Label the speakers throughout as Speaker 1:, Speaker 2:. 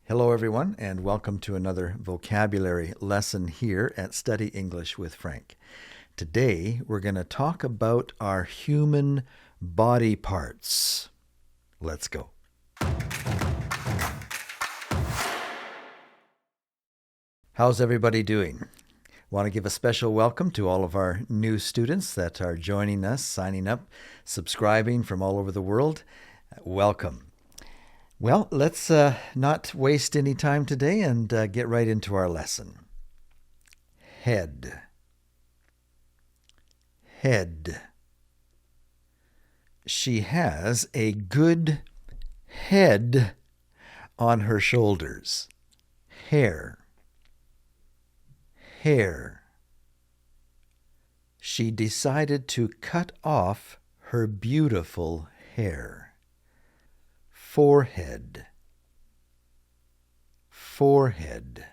Speaker 1: Hello, everyone, and welcome to another vocabulary lesson here at Study English with Frank. Today, we're going to talk about our human body parts. Let's go. How's everybody doing? Want to give a special welcome to all of our new students that are joining us, signing up, subscribing from all over the world. Welcome. Well, let's not waste any time today and get right into our lesson. Head. Head. She has a good head on her shoulders. Hair. Hair. She decided to cut off her beautiful hair. Forehead. Forehead.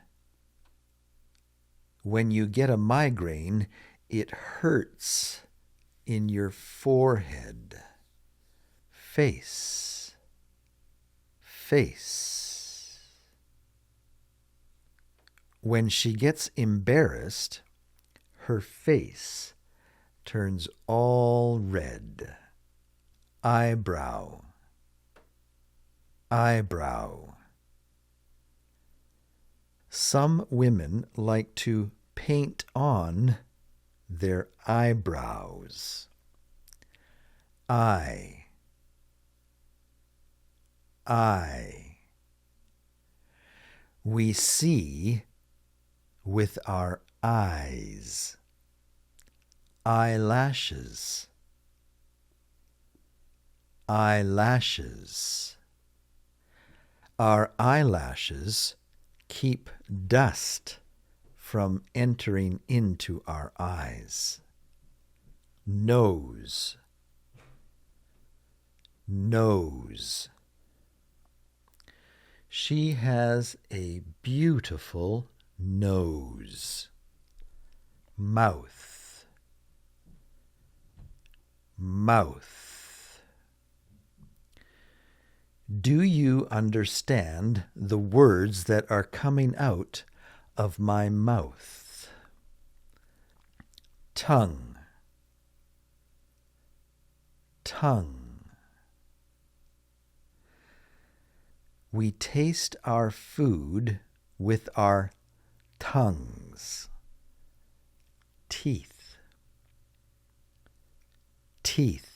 Speaker 1: When you get a migraine, it hurts in your forehead. Face. Face. When she gets embarrassed, her face turns all red. Eyebrow. Eyebrow. Some women like to paint on their eyebrows. Eye. Eye. We see with our eyes. Eyelashes. Eyelashes. Our eyelashes keep dust from entering into our eyes. Nose. Nose. She has a beautiful nose. Mouth. Mouth. Do you understand the words that are coming out of my mouth? Tongue. Tongue. We taste our food with our tongues. Teeth. Teeth.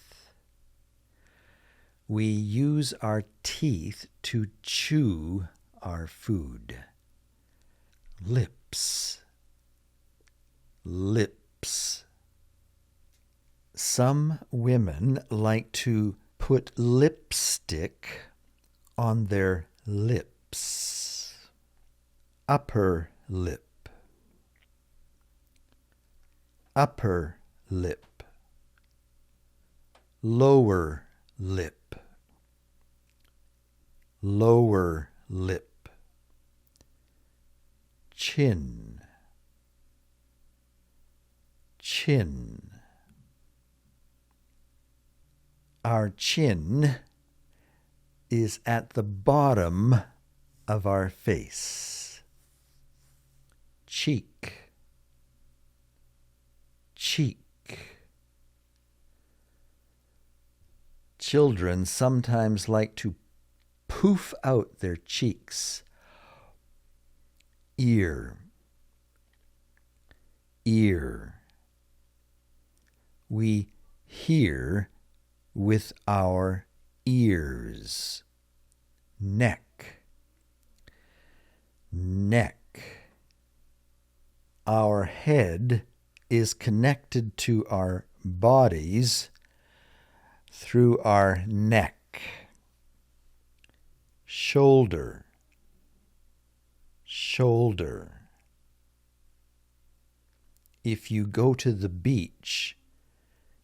Speaker 1: We use our teeth to chew our food. Lips. Lips. Some women like to put lipstick on their lips. Upper lip. Upper lip. Lower lip. Lower lip. Chin. Chin. Our chin is at the bottom of our face. Cheek. Cheek. Children sometimes like to poof out their cheeks. Ear. Ear. We hear with our ears. Neck. Neck. Our head is connected to our bodies through our neck. Shoulder. Shoulder. If you go to the beach,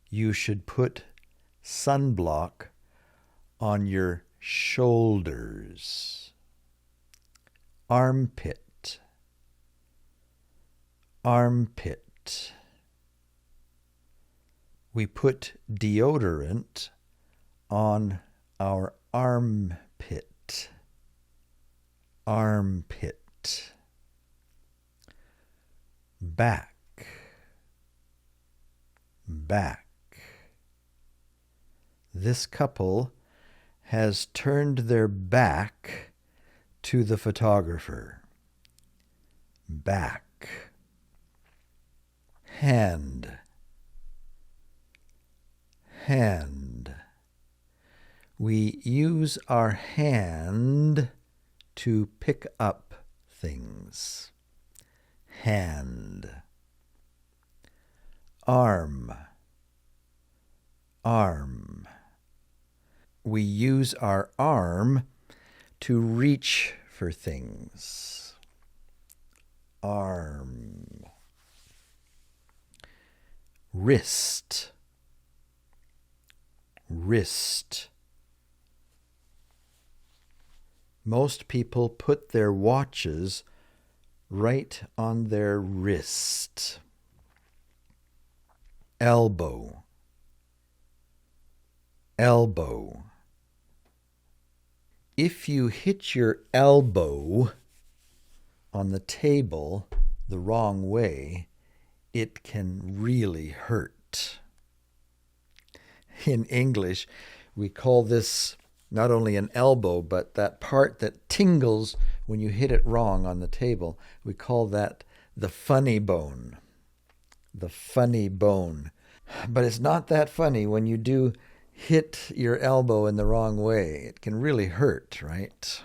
Speaker 1: you should put sunblock on your shoulders. Armpit. Armpit. We put deodorant on our armpit. armpit, back, back. This couple has turned their back to the photographer. Back. Hand, hand. We use our hand to pick up things. Hand. Arm, arm. We use our arm to reach for things. Arm. Wrist, wrist. Most people put their watches right on their wrist. Elbow, elbow. If you hit your elbow on the table the wrong way, it can really hurt. In English, we call this not only an elbow, but that part that tingles when you hit it wrong on the table. We call that the funny bone. The funny bone. But it's not that funny when you do hit your elbow in the wrong way. It can really hurt, right?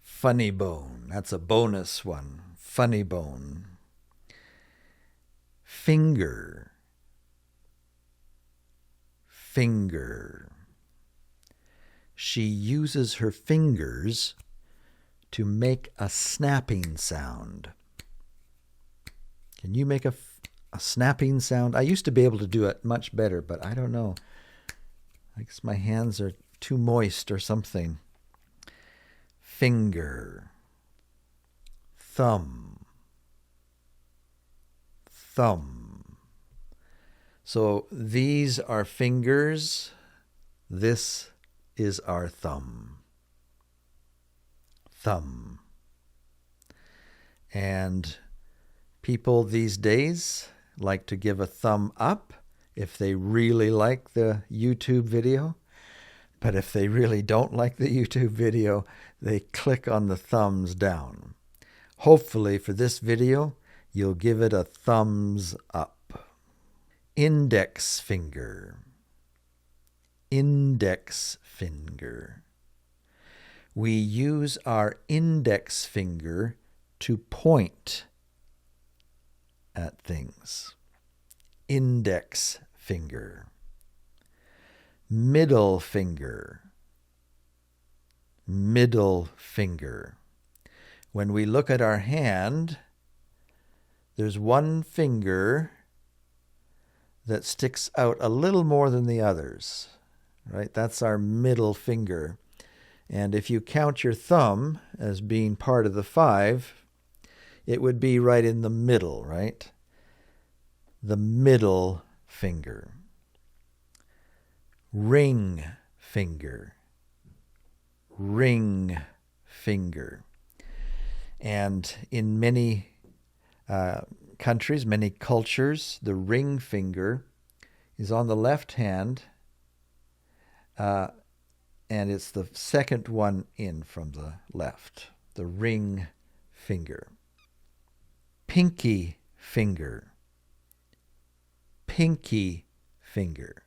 Speaker 1: Funny bone. That's a bonus one. Funny bone. Finger, finger. She uses her fingers to make a snapping sound. Can you make a snapping sound? I used to be able to do it much better, but I don't know. I guess my hands are too moist or something. Finger, thumb, thumb. So these are fingers. This is our thumb. Thumb. And people these days like to give a thumb up if they really like the YouTube video. But if they really don't like the YouTube video, they click on the thumbs down. Hopefully for this video, you'll give it a thumbs up. Index finger. Index finger. We use our index finger to point at things. Index finger. Middle finger. Middle finger. When we look at our hand, there's one finger that sticks out a little more than the others, right? That's our middle finger. And if you count your thumb as being part of the 5, it would be right in the middle, right? The middle finger. Ring finger. Ring finger. And in many countries, many cultures, the ring finger is on the left hand, and it's the second one in from the left, the ring finger. Pinky finger. Pinky finger.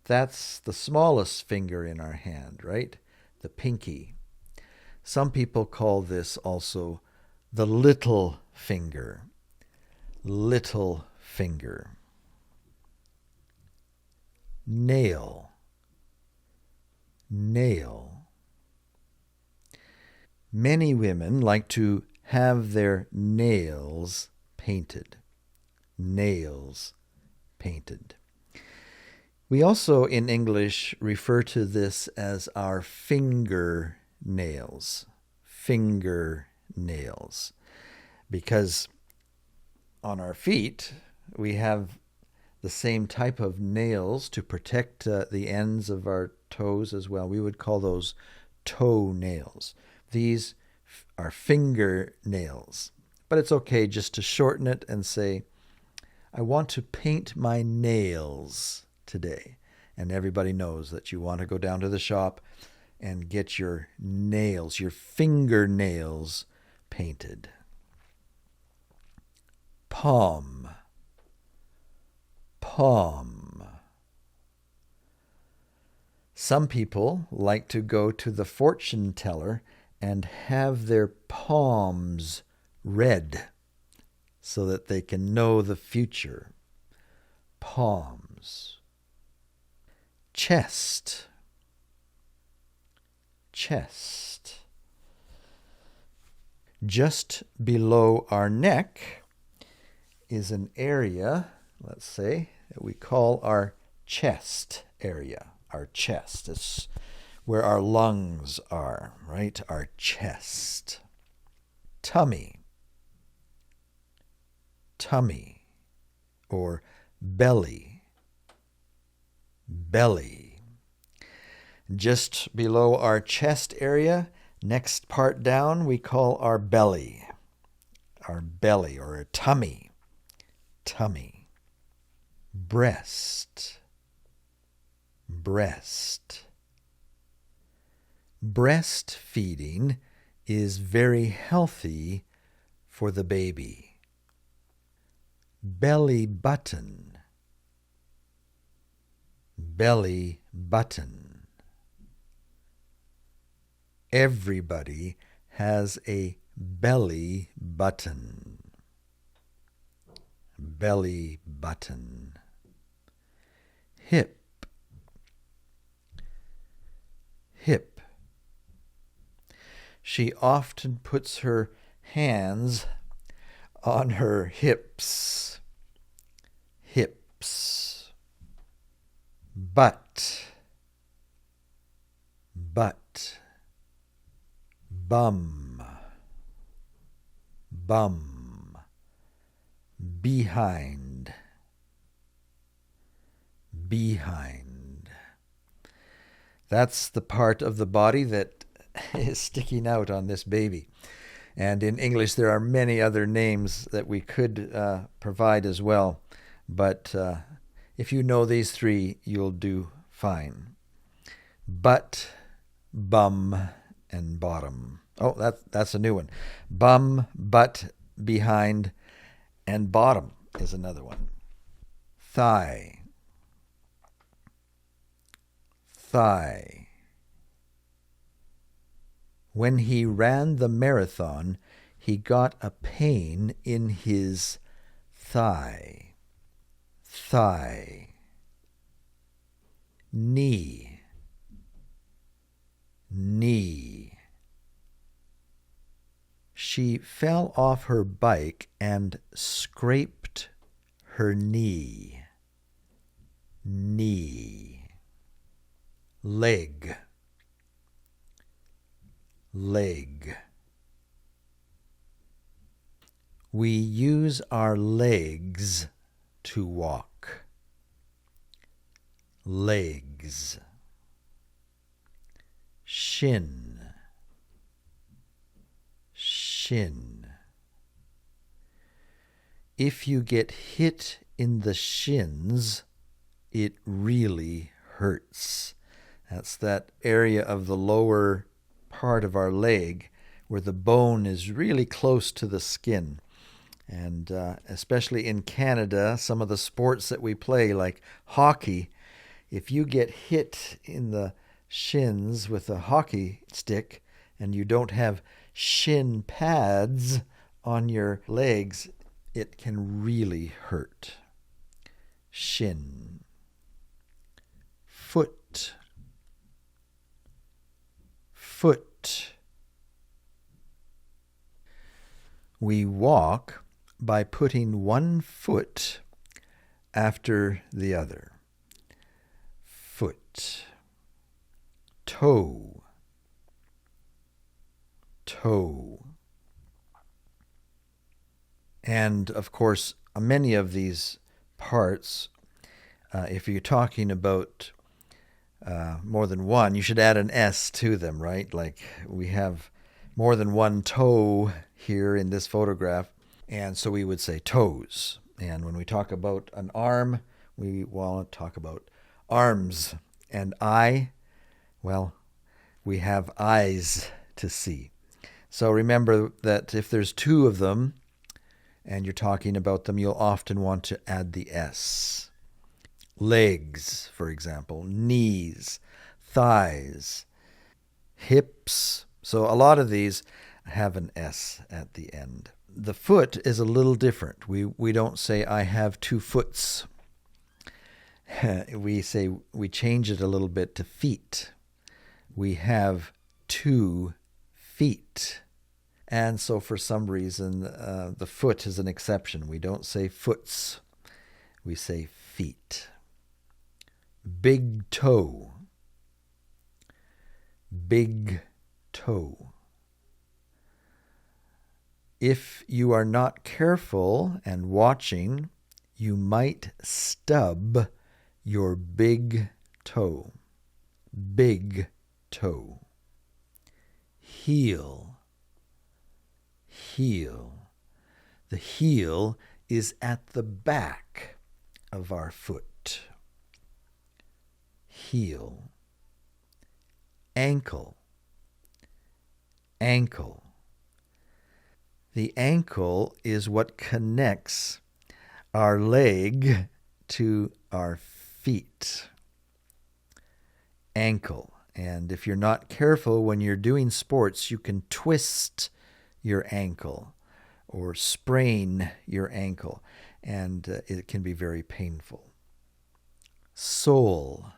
Speaker 1: That's the smallest finger in our hand, right? The pinky. Some people call this also the little finger. Little finger. Nail. Nail. Many women like to have their nails painted. Nails painted. We also, in English, refer to this as our finger nails. Finger nails. Because on our feet, we have the same type of nails to protect the ends of our toes as well. We would call those toe nails. These our fingernails. But it's okay just to shorten it and say, I want to paint my nails today. And everybody knows that you want to go down to the shop and get your nails, your fingernails painted. Palm. Palm. Some people like to go to the fortune teller and have their palms read so that they can know the future. Palms. Chest. Chest. Just below our neck is an area, let's say, that we call our chest area. Our chest is where our lungs are, right? Our chest. Tummy. Tummy. Or belly. Belly. Just below our chest area, next part down, we call our belly. Our belly or a tummy. Tummy. Breast. Breast. Breastfeeding is very healthy for the baby. Belly button. Belly button. Everybody has a belly button. Belly button. Hip. Hip. She often puts her hands on her hips. Hips. Butt. Butt. Bum. Bum. Behind. Behind. That's the part of the body that is sticking out on this baby. And in English, there are many other names that we could provide as well. But if you know these three, you'll do fine. Butt, bum, and bottom. Oh, that's a new one. Bum, butt, behind, and bottom is another one. Thigh. Thigh. When he ran the marathon, he got a pain in his thigh. Thigh. Knee. Knee. She fell off her bike and scraped her knee. Knee. Leg. Leg. We use our legs to walk. Legs. Shin. Shin. If you get hit in the shins, it really hurts. That's that area of the lower part of our leg where the bone is really close to the skin. And especially in Canada, some of the sports that we play, like hockey, if you get hit in the shins with a hockey stick and you don't have shin pads on your legs, it can really hurt. Shin. Foot. Foot. We walk by putting one foot after the other. Foot. Toe. Toe. And of course, many of these parts, if you're talking about more than one, you should add an S to them, right? Like we have more than one toe here in this photograph, and so we would say toes. And when we talk about an arm, we want to talk about arms. And eye, well, we have eyes to see. So remember that if there's two of them and you're talking about them, you'll often want to add the S. Legs, for example, knees, thighs, hips. So a lot of these have an S at the end. The foot is a little different. We don't say I have 2 foots. We change it a little bit to feet. We have 2 feet. And so for some reason, the foot is an exception. We don't say foots. We say feet. Big toe. Big toe. If you are not careful and watching, you might stub your big toe. Big toe. Heel. Heel. The heel is at the back of our foot. Heel. Ankle. Ankle. The ankle is what connects our leg to our feet. Ankle. And if you're not careful when you're doing sports, you can twist your ankle or sprain your ankle, and it can be very painful. Sole.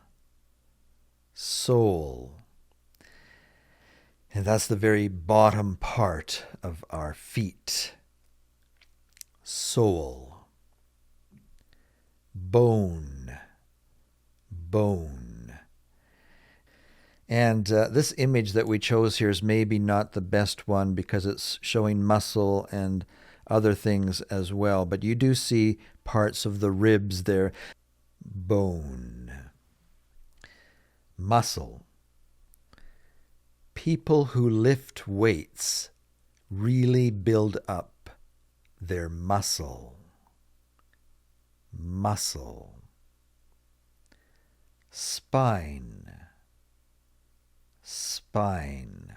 Speaker 1: Sole. And that's the very bottom part of our feet. Sole. Bone. Bone. And this image that we chose here is maybe not the best one because it's showing muscle and other things as well. But you do see parts of the ribs there. Bone. Muscle. People who lift weights really build up their muscle. Muscle. Spine. Spine.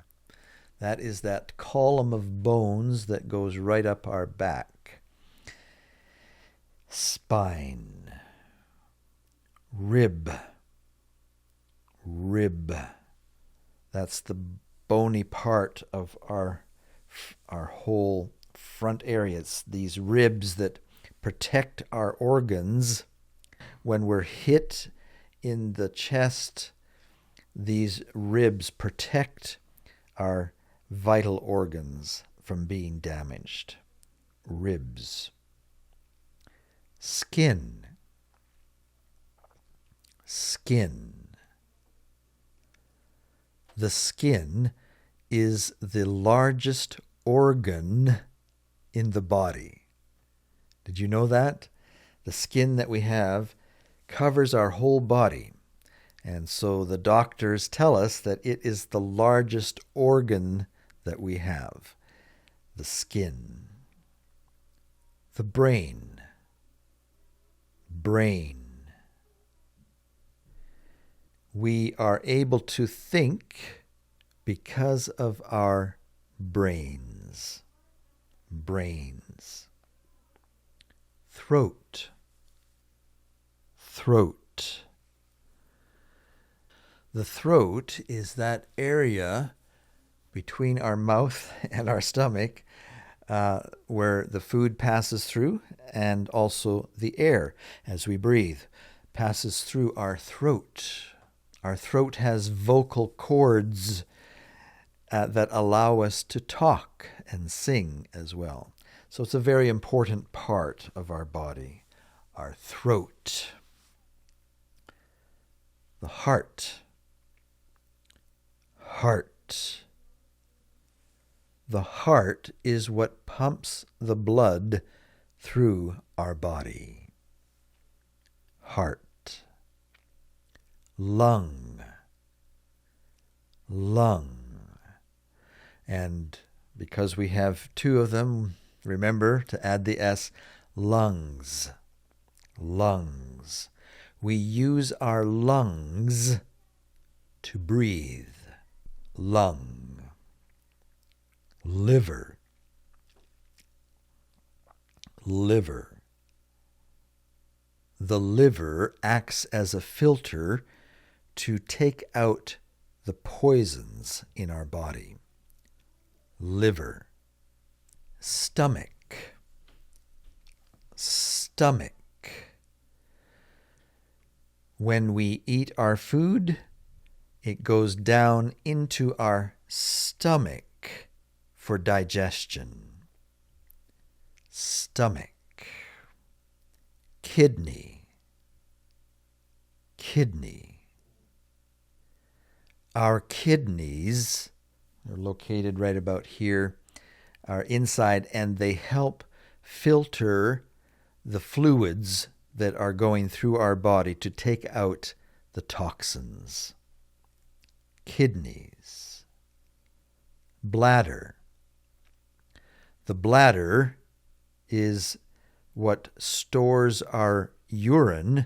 Speaker 1: That is that column of bones that goes right up our back. Spine. Rib. Rib. That's the bony part of our whole front area. It's these ribs that protect our organs. When we're hit in the chest, these ribs protect our vital organs from being damaged. Ribs. Skin. Skin. The skin is the largest organ in the body. Did you know that? The skin that we have covers our whole body. And so the doctors tell us that it is the largest organ that we have. The skin. The brain. Brain. We are able to think because of our brains. Brains. Throat. Throat. The throat is that area between our mouth and our stomach where the food passes through, and also the air as we breathe passes through our throat. Our throat has vocal cords that allow us to talk and sing as well. So it's a very important part of our body, our throat. The heart. Heart. The heart is what pumps the blood through our body. Heart. Lung. Lung. And because we have two of them, remember to add the S, lungs. Lungs. We use our lungs to breathe. Lung. Liver. Liver. The liver acts as a filter to take out the poisons in our body. Liver. Stomach. Stomach. When we eat our food, it goes down into our stomach for digestion. Stomach. Kidney. Kidney. Our kidneys are located right about here, are inside, and they help filter the fluids that are going through our body to take out the toxins. Kidneys. Bladder. The bladder is what stores our urine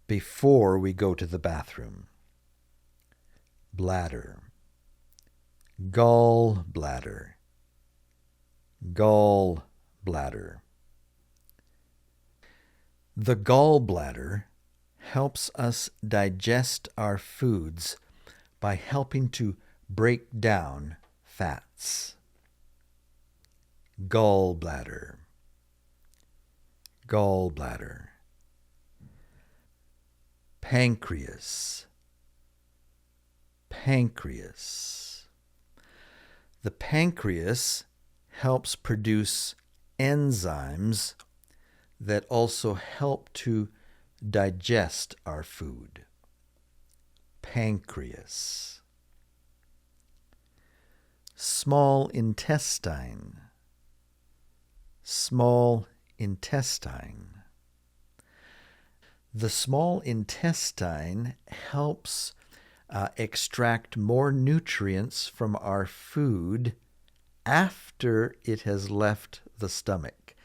Speaker 1: before we go to the bathroom. Bladder. Gallbladder. Gallbladder. The gallbladder helps us digest our foods by helping to break down fats. Gallbladder. Gallbladder. Pancreas. Pancreas. The pancreas helps produce enzymes that also help to digest our food. Pancreas. Small intestine. Small intestine. The small intestine helps extract more nutrients from our food after it has left the stomach.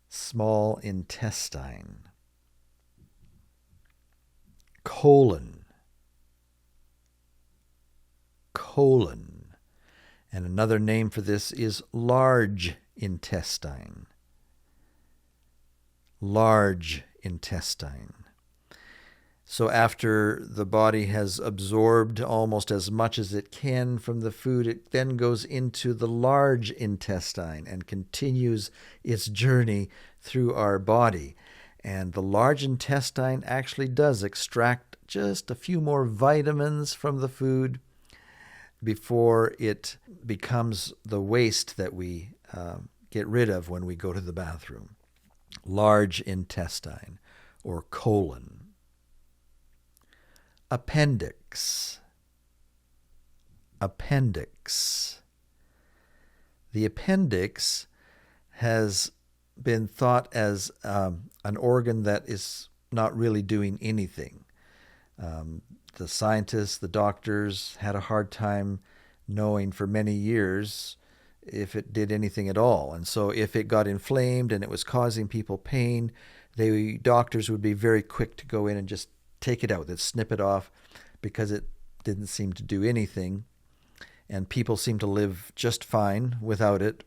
Speaker 1: Small intestine. Colon. Colon. And another name for this is large intestine. Large intestine. So after the body has absorbed almost as much as it can from the food, it then goes into the large intestine and continues its journey through our body. And the large intestine actually does extract just a few more vitamins from the food before it becomes the waste that we get rid of when we go to the bathroom. Large intestine or colon. Appendix. Appendix. The appendix has been thought as an organ that is not really doing anything. The scientists, the doctors had a hard time knowing for many years if it did anything at all. And so if it got inflamed and it was causing people pain, doctors would be very quick to go in and just take it out, they'd snip it off because it didn't seem to do anything. And people seem to live just fine without it.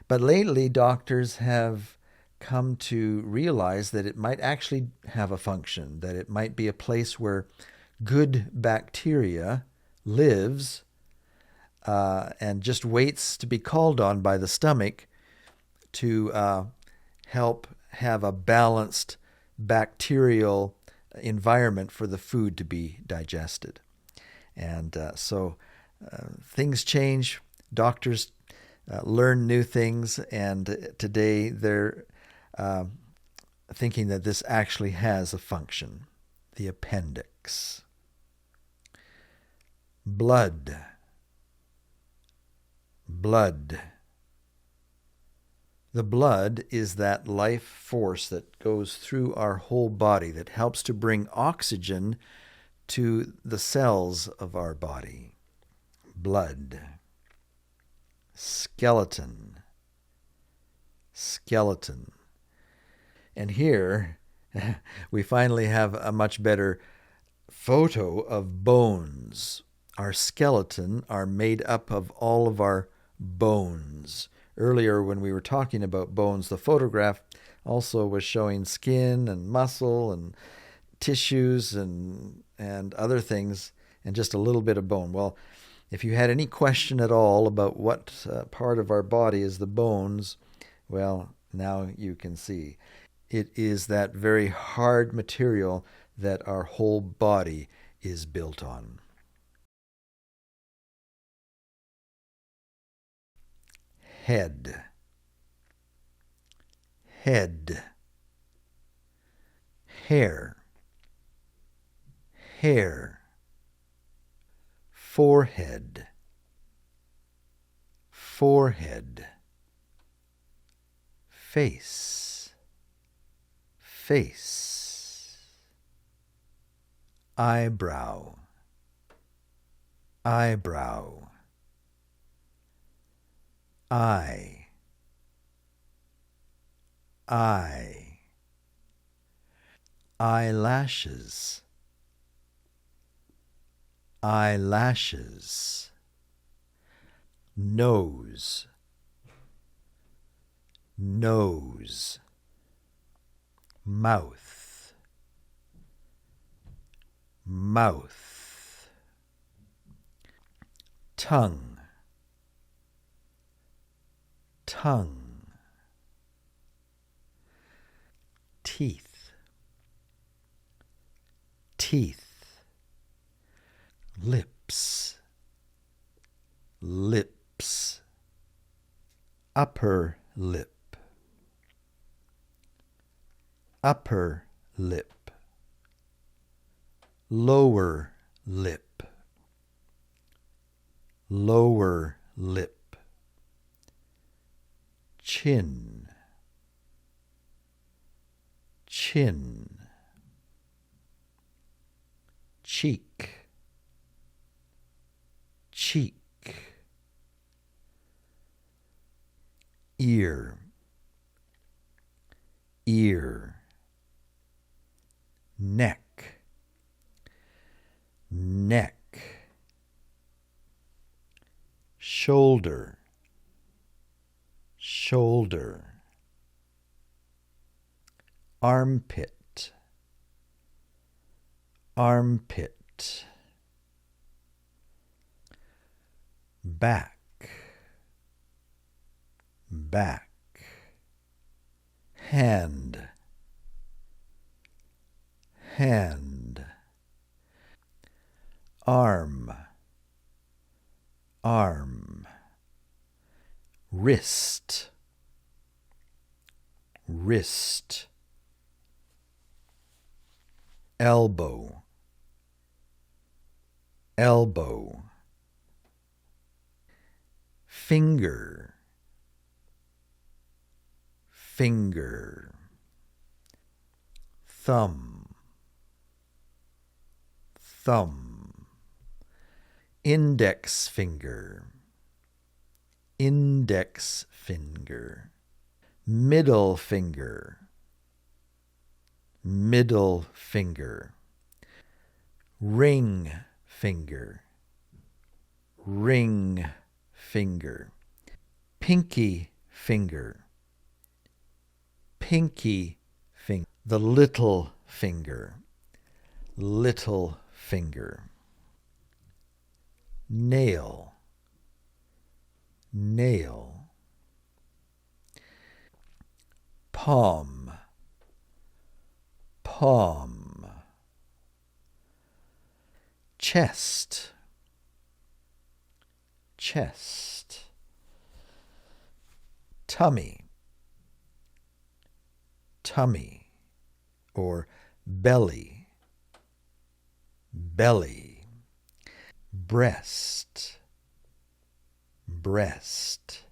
Speaker 1: But lately, doctors have come to realize that it might actually have a function, that it might be a place where good bacteria lives and just waits to be called on by the stomach to help have a balanced bacterial environment for the food to be digested. And so things change. Doctors learn new things, and today they're thinking that this actually has a function. The appendix. Blood. Blood. The blood is that life force that goes through our whole body that helps to bring oxygen to the cells of our body. blood. Skeleton, skeleton. And here we finally have a much better photo of bones. Our skeleton are made up of all of our bones. Earlier when we were talking about bones, the photograph also was showing skin and muscle and tissues and other things and just a little bit of bone. Well, if you had any question at all about what part of our body is the bones, well, now you can see. It is that very hard material that our whole body is built on. Head, head. Hair, hair. Forehead, forehead. Face, face. Eyebrow, eyebrow. Eye, eye. Eyelashes, eyelashes. Nose, nose. Mouth, mouth. Tongue, tongue. Teeth, teeth. Lips, lips. Upper lip, upper lip. Lower lip, lower lip. Chin, chin. Cheek, cheek. Ear, ear. Neck, neck. Shoulder, shoulder. Armpit, armpit. Back, back. Hand, hand. Arm, arm. Wrist, wrist. Elbow, elbow. Finger, finger. Thumb, thumb. Index finger, index finger. Middle finger, middle finger. Ring finger, ring finger. Pinky finger, pinky finger. The little finger, little finger. Nail, nail. Palm, palm. Chest, chest. Tummy, tummy. Or belly, belly. Breast, breast.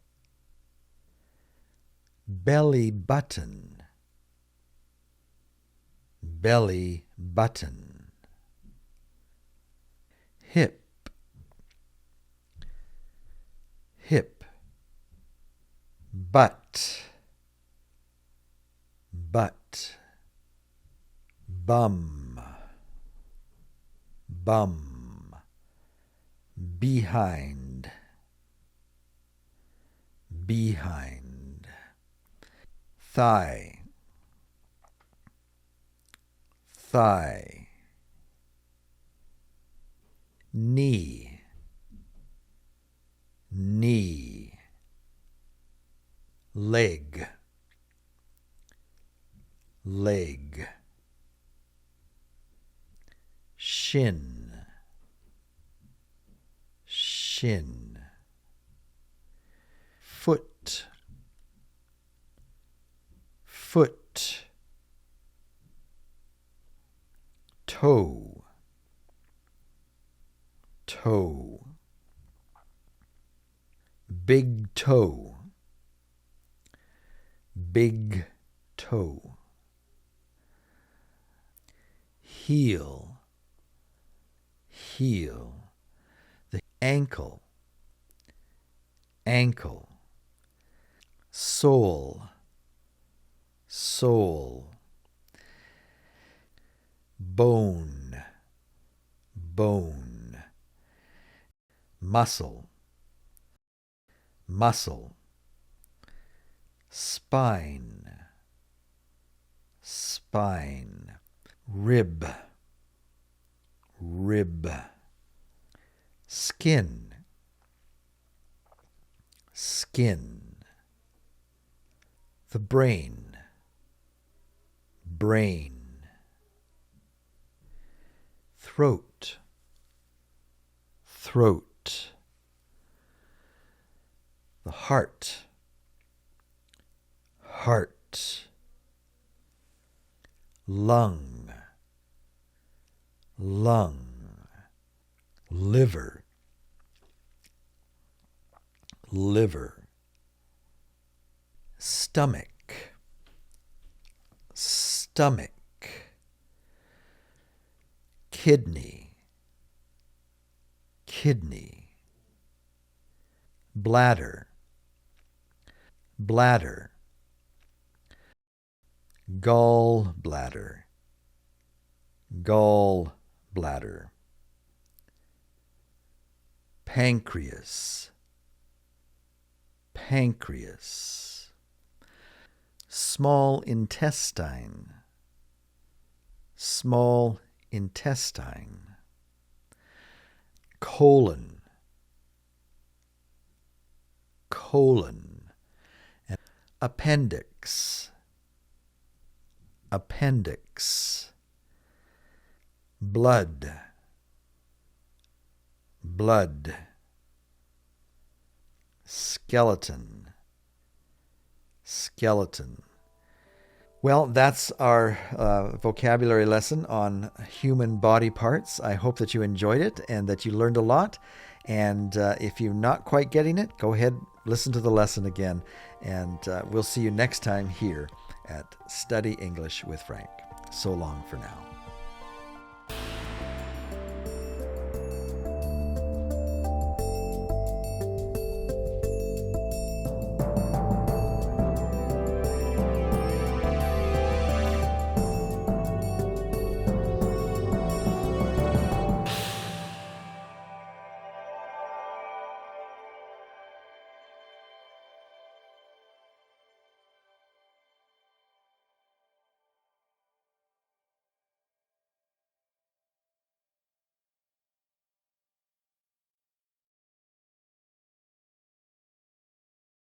Speaker 1: Belly button, belly button. Hip, hip, butt, butt, bum, bum, behind, behind, thigh, thigh, knee, knee, leg, leg, shin, shin, foot, foot, toe, toe, big toe, big toe, heel, heel, the ankle, ankle, sole, sole, bone, bone, muscle, muscle, spine, spine, rib, rib, skin, skin, the brain, brain, throat, throat, the heart, heart, lung, lung, liver, liver, stomach, stomach, kidney, kidney, bladder, bladder, gallbladder, gallbladder, pancreas, pancreas, small intestine, small intestine, colon, colon, and appendix, appendix, blood, blood, skeleton, skeleton. Well, that's our vocabulary lesson on human body parts. I hope that you enjoyed it and that you learned a lot. And if you're not quite getting it, go ahead, listen to the lesson again. And we'll see you next time here at Study English with Frank. So long for now.